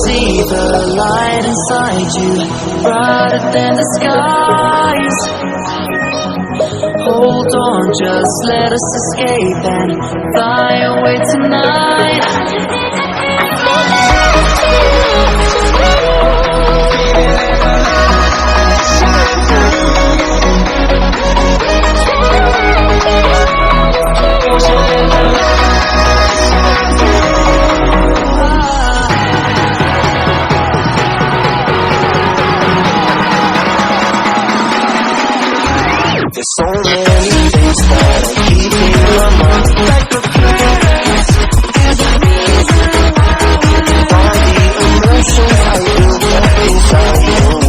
see the light inside you, brighter than the skies. Hold on, just let us escape and fly away tonight. There's so many things that I keep in my mind, like the past. There's a reason why the emotions I feel back inside your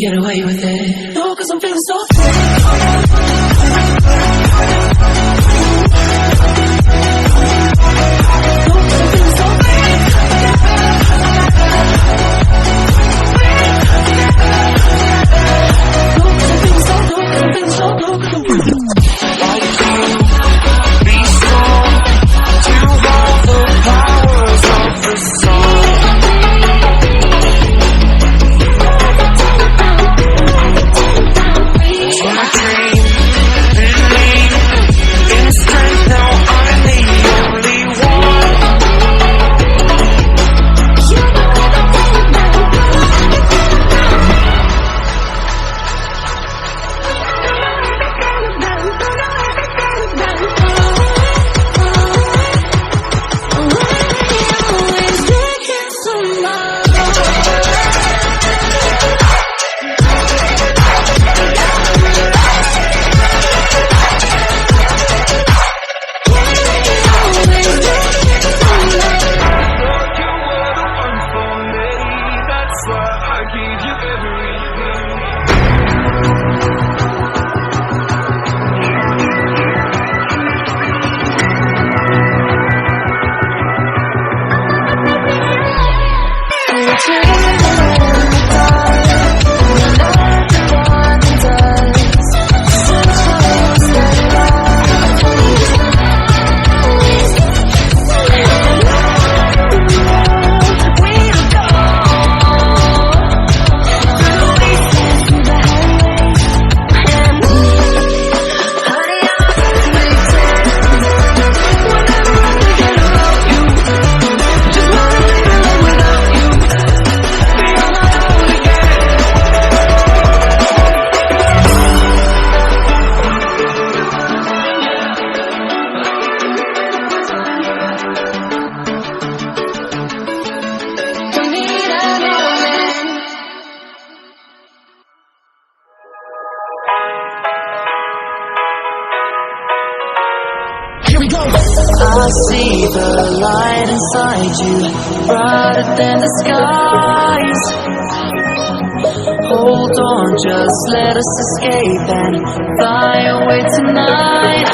get away with it. No, 'cause I'm feeling so I see the light inside you, brighter than the skies. Hold on, just let us escape and fly away tonight.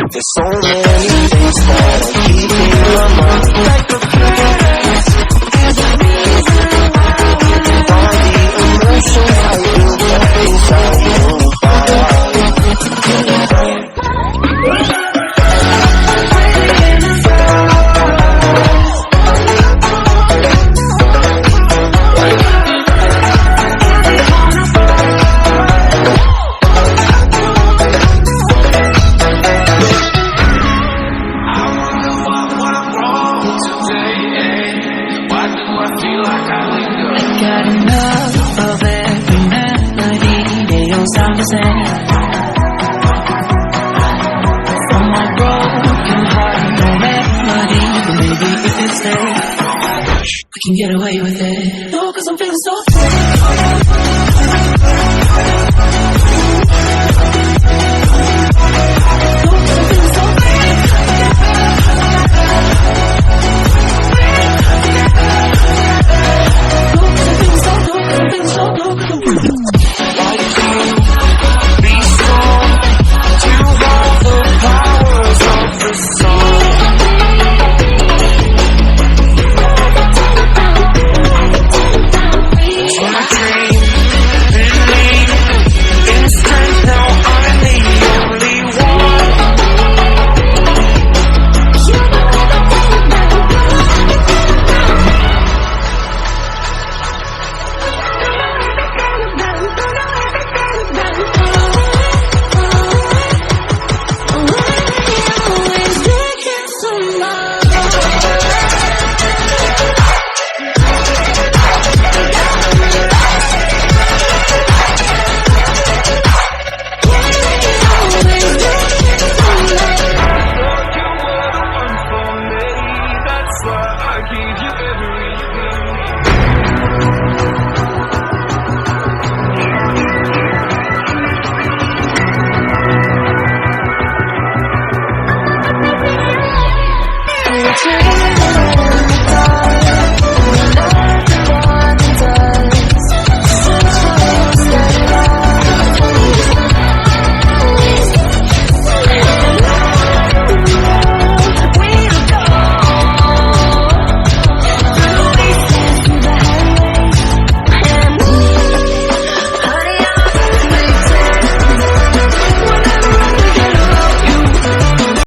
There's so many things that I keep in my mind, like the past. There's a reason why the emotions From my broken heart, no melody, but maybe if you stay, we can get away with it. No, 'cause I'm feeling so free.